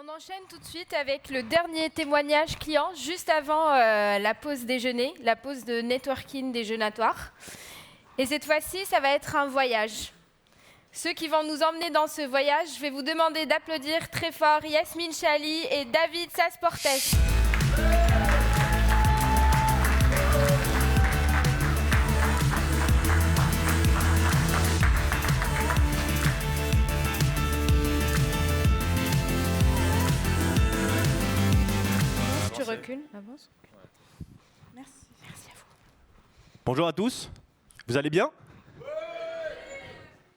On enchaîne tout de suite avec le dernier témoignage client, juste avant la pause déjeuner, la pause de networking déjeunatoire. Et cette fois-ci, ça va être un voyage. Ceux qui vont nous emmener dans ce voyage, je vais vous demander d'applaudir très fort Yasmine Chali et David Sasportes. Tu recules, avance. Merci. Merci à vous. Bonjour à tous, vous allez bien?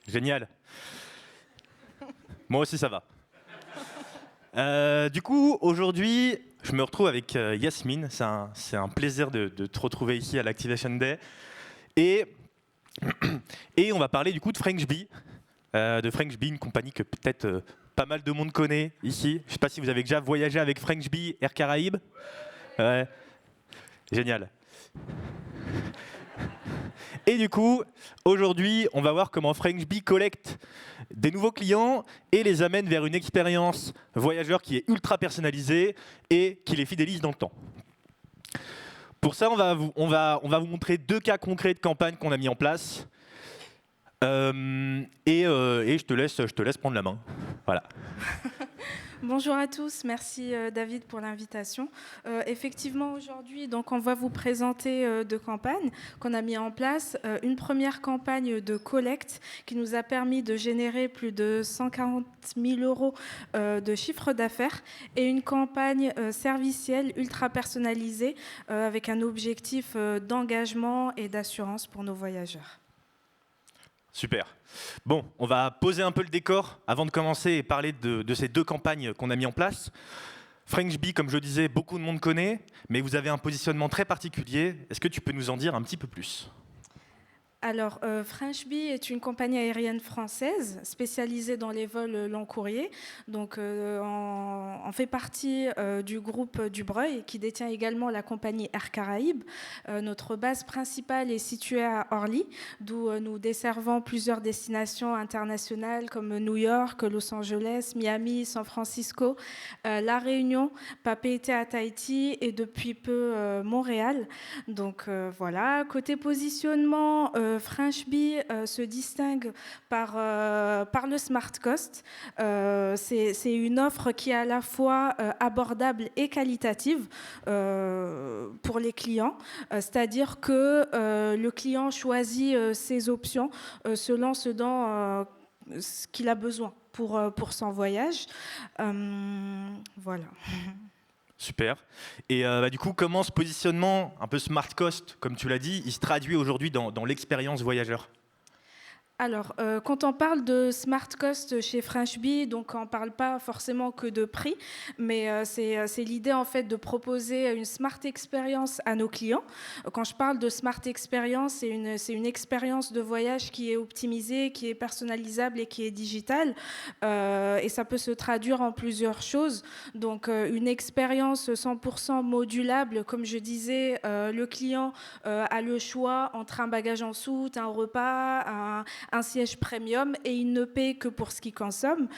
Génial. Moi aussi ça va. Du coup, aujourd'hui, je me retrouve avec Yasmine. C'est un plaisir de te retrouver ici à l'Activation Day. Et on va parler du coup de FrenchBee. Une compagnie que peut-être pas mal de monde connaît ici. Je ne sais pas si vous avez déjà voyagé avec FrenchBee, Air Caraïbes. Ouais. Génial. Et du coup, aujourd'hui, on va voir comment FrenchBee collecte des nouveaux clients et les amène vers une expérience voyageur qui est ultra personnalisée et qui les fidélise dans le temps. Pour ça, on va vous montrer 2 cas concrets de campagne qu'on a mis en place. Et je te laisse prendre la main. Voilà. Bonjour à tous, merci David pour l'invitation. Effectivement, aujourd'hui, donc, on va vous présenter 2 campagnes qu'on a mis en place. Une première campagne de collecte qui nous a permis de générer plus de 140 000 € de chiffre d'affaires et une campagne servicielle ultra personnalisée avec un objectif d'engagement et d'assurance pour nos voyageurs. Super. Bon, on va poser un peu le décor avant de commencer et parler de ces 2 campagnes qu'on a mis en place. FrenchBee, comme je disais, beaucoup de monde connaît, mais vous avez un positionnement très particulier. Est-ce que tu peux nous en dire un petit peu plus ? Alors, FrenchBee est une compagnie aérienne française spécialisée dans les vols long courrier. Donc, on fait partie du groupe Dubreuil, qui détient également la compagnie Air Caraïbes. Notre base principale est située à Orly, d'où nous desservons plusieurs destinations internationales comme New York, Los Angeles, Miami, San Francisco, La Réunion, Papeete à Tahiti et depuis peu Montréal. Donc, voilà. Côté positionnement, FrenchBee se distingue par le Smart Cost. C'est une offre qui est à la fois abordable et qualitative pour les clients. C'est-à-dire que le client choisit ses options selon ce qu'il a besoin pour son voyage. Voilà. Super. Et du coup, comment ce positionnement, un peu smart cost, comme tu l'as dit, il se traduit aujourd'hui dans l'expérience voyageur ? Alors, quand on parle de smart cost chez FrenchBee, donc on ne parle pas forcément que de prix, mais c'est l'idée en fait de proposer une smart expérience à nos clients. Quand je parle de smart expérience, c'est une expérience de voyage qui est optimisée, qui est personnalisable et qui est digitale. Et ça peut se traduire en plusieurs choses. Donc, une expérience 100% modulable, comme je disais, le client a le choix entre un bagage en soute, un repas, un siège premium et il ne paie que pour ce qu'il consomme.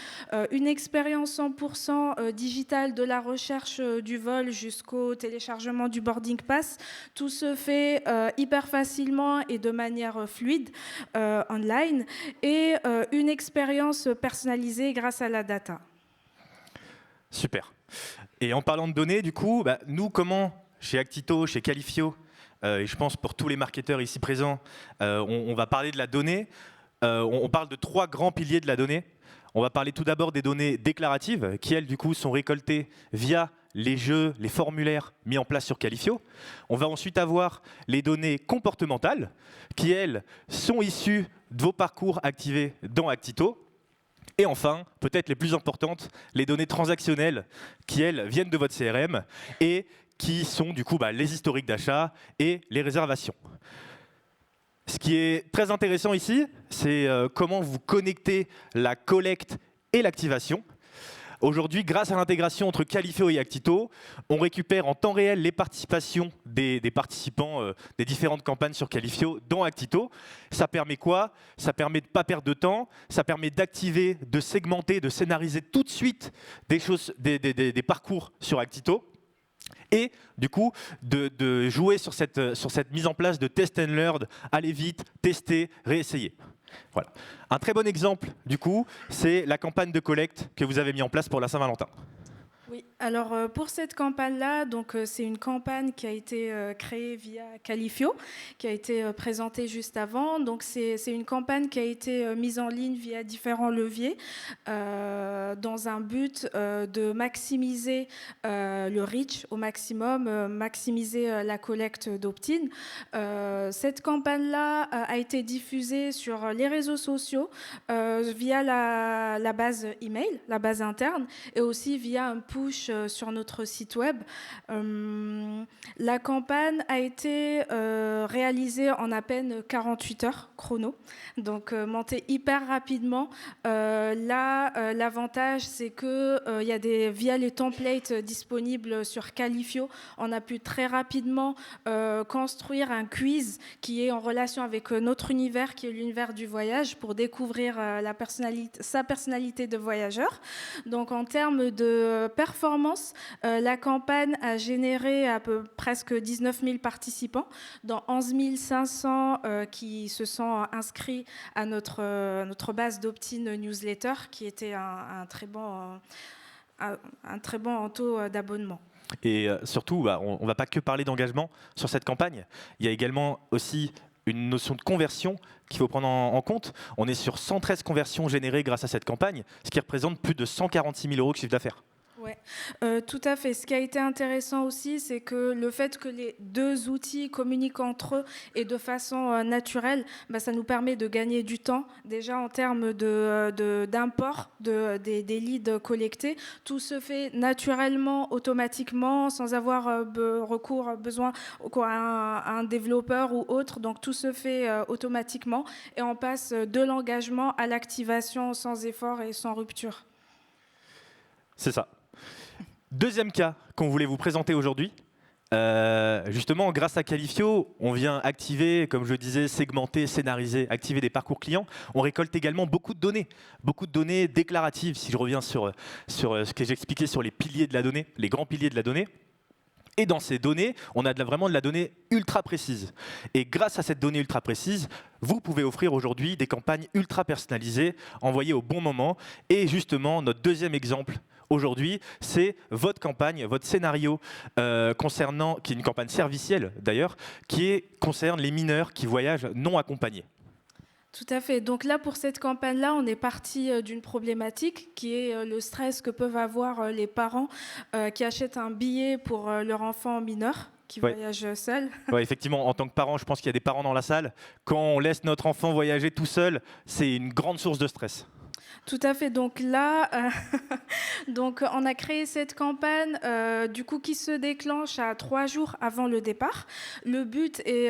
Une expérience 100% digitale de la recherche du vol jusqu'au téléchargement du boarding pass. Tout se fait hyper facilement et de manière fluide online. Et une expérience personnalisée grâce à la data. Super. Et en parlant de données, du coup, nous, comment, chez Actito, chez Qualifio, et je pense pour tous les marketeurs ici présents, on va parler de la donnée. On parle de 3 grands piliers de la donnée. On va parler tout d'abord des données déclaratives, qui elles, du coup, sont récoltées via les jeux, les formulaires mis en place sur Qualifio. On va ensuite avoir les données comportementales, qui elles, sont issues de vos parcours activés dans Actito. Et enfin, peut-être les plus importantes, les données transactionnelles, qui elles, viennent de votre CRM et qui sont du coup les historiques d'achat et les réservations. Ce qui est très intéressant ici, c'est comment vous connectez la collecte et l'activation. Aujourd'hui, grâce à l'intégration entre Qualifio et Actito, on récupère en temps réel les participations des participants des différentes campagnes sur Qualifio dans Actito. Ça permet quoi? Ça permet de ne pas perdre de temps, ça permet d'activer, de segmenter, de scénariser tout de suite des parcours sur Actito. Et du coup, de jouer sur cette mise en place de test and learn, aller vite, tester, réessayer. Voilà. Un très bon exemple, du coup, c'est la campagne de collecte que vous avez mis en place pour la Saint-Valentin. Oui, alors pour cette campagne-là, c'est une campagne qui a été créée via Qualifio, qui a été présentée juste avant. Donc c'est une campagne qui a été mise en ligne via différents leviers dans un but de maximiser le reach au maximum, maximiser la collecte d'opt-in. Cette campagne-là a été diffusée sur les réseaux sociaux via la base email, la base interne, et aussi via un push sur notre site web. La campagne a été réalisée en à peine 48 heures chrono, donc montée hyper rapidement. Là, l'avantage, c'est que via les templates disponibles sur Qualifio, on a pu très rapidement construire un quiz qui est en relation avec notre univers, qui est l'univers du voyage, pour découvrir sa personnalité de voyageur. Donc, en termes de performance, la campagne a généré presque 19 000 participants, dont 11 500 qui se sont inscrits à notre base d'opt-in newsletter, qui était un très bon taux d'abonnement. Et surtout, on ne va pas que parler d'engagement sur cette campagne. Il y a également aussi une notion de conversion qu'il faut prendre en compte. On est sur 113 conversions générées grâce à cette campagne, ce qui représente plus de 146 000 € de chiffre d'affaires. Ouais, tout à fait. Ce qui a été intéressant aussi, c'est que le fait que les deux outils communiquent entre eux et de façon naturelle, ça nous permet de gagner du temps. Déjà en termes d'import des leads collectés, tout se fait naturellement, automatiquement, sans avoir besoin à un développeur ou autre. Donc tout se fait automatiquement et on passe de l'engagement à l'activation sans effort et sans rupture. C'est ça. Deuxième cas qu'on voulait vous présenter aujourd'hui, justement grâce à Qualifio, on vient activer, comme je disais, segmenter, scénariser, activer des parcours clients. On récolte également beaucoup de données déclaratives, si je reviens sur ce que j'expliquais sur les piliers de la donnée, les grands piliers de la donnée. Et dans ces données, on a vraiment de la donnée ultra précise. Et grâce à cette donnée ultra précise, vous pouvez offrir aujourd'hui des campagnes ultra personnalisées, envoyées au bon moment. Et justement, notre deuxième exemple aujourd'hui, c'est votre campagne, votre scénario concernant, qui est une campagne servicielle d'ailleurs, qui concerne les mineurs qui voyagent non accompagnés. Tout à fait. Donc là, pour cette campagne-là, on est parti d'une problématique qui est le stress que peuvent avoir les parents qui achètent un billet pour leur enfant mineur qui voyage seul. Ouais, effectivement, en tant que parent, je pense qu'il y a des parents dans la salle. Quand on laisse notre enfant voyager tout seul, c'est une grande source de stress. Tout à fait. Donc là, on a créé cette campagne qui se déclenche à 3 jours avant le départ. Le but est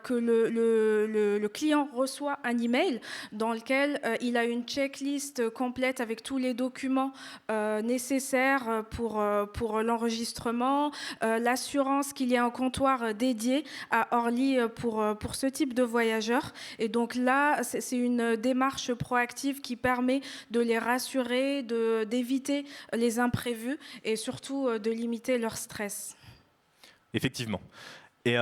que le client reçoit un email dans lequel il a une checklist complète avec tous les documents nécessaires pour l'enregistrement, l'assurance qu'il y ait un comptoir dédié à Orly pour ce type de voyageurs. Et donc là, c'est une démarche proactive qui permet de les rassurer, d'éviter les imprévus et surtout de limiter leur stress. Effectivement. Et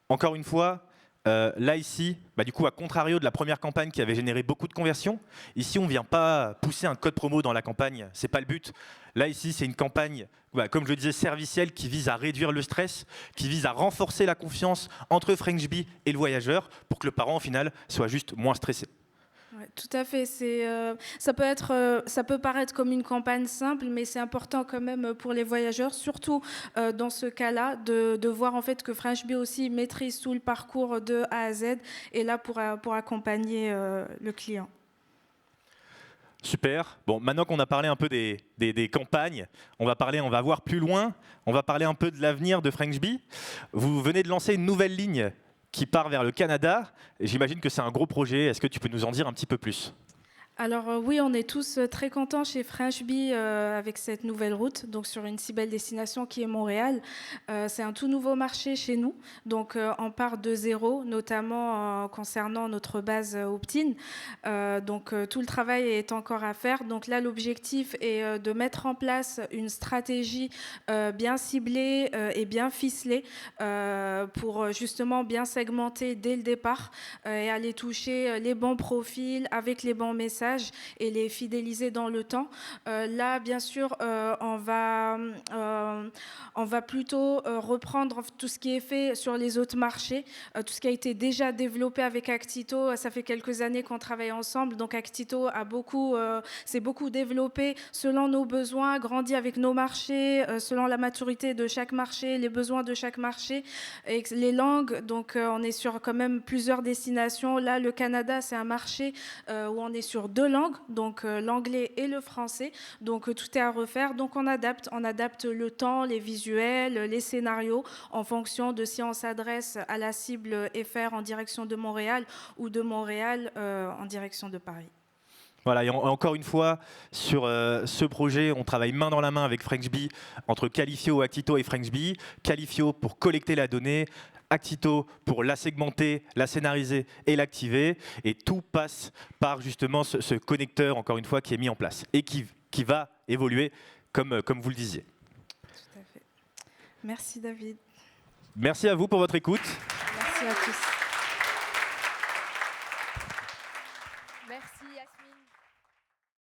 encore une fois, là ici, du coup, à contrario de la première campagne qui avait généré beaucoup de conversions, ici on ne vient pas pousser un code promo dans la campagne, ce n'est pas le but. Là ici, c'est une campagne, comme je le disais, servicielle qui vise à réduire le stress, qui vise à renforcer la confiance entre FrenchBee et le voyageur pour que le parent, au final, soit juste moins stressé. Ouais, tout à fait. Ça peut paraître comme une campagne simple, mais c'est important quand même pour les voyageurs, surtout dans ce cas-là, de voir en fait que FrenchBee aussi maîtrise tout le parcours de A à Z et là pour accompagner le client. Super. Bon, maintenant qu'on a parlé un peu des campagnes, on va voir plus loin. On va parler un peu de l'avenir de FrenchBee. Vous venez de lancer une nouvelle ligne qui part vers le Canada. J'imagine que c'est un gros projet. Est-ce que tu peux nous en dire un petit peu plus ? Alors oui, on est tous très contents chez French Bee avec cette nouvelle route, donc sur une si belle destination qui est Montréal. C'est un tout nouveau marché chez nous, donc on part de zéro, notamment concernant notre base opt-in. Donc tout le travail est encore à faire. Donc là, l'objectif est de mettre en place une stratégie bien ciblée et bien ficelée pour justement bien segmenter dès le départ et aller toucher les bons profils avec les bons messages et les fidéliser dans le temps. Là, bien sûr, on va plutôt reprendre tout ce qui est fait sur les autres marchés, tout ce qui a été déjà développé avec Actito. Ça fait quelques années qu'on travaille ensemble, donc Actito s'est beaucoup développé selon nos besoins, grandi avec nos marchés, selon la maturité de chaque marché, les besoins de chaque marché, et les langues. Donc, on est sur quand même plusieurs destinations. Là, le Canada, c'est un marché où on est sur 2 langues, donc l'anglais et le français. Donc tout est à refaire. Donc on adapte le temps, les visuels, les scénarios en fonction de si on s'adresse à la cible FR en direction de Montréal ou de Montréal en direction de Paris. Voilà, et encore une fois, sur ce projet, on travaille main dans la main avec French Bee, entre Qualifio, Actito et French Bee. Qualifio pour collecter la donnée, Actito pour la segmenter, la scénariser et l'activer. Et tout passe par justement ce connecteur, encore une fois, qui est mis en place et qui va évoluer comme vous le disiez. Tout à fait. Merci David. Merci à vous pour votre écoute. Merci à tous.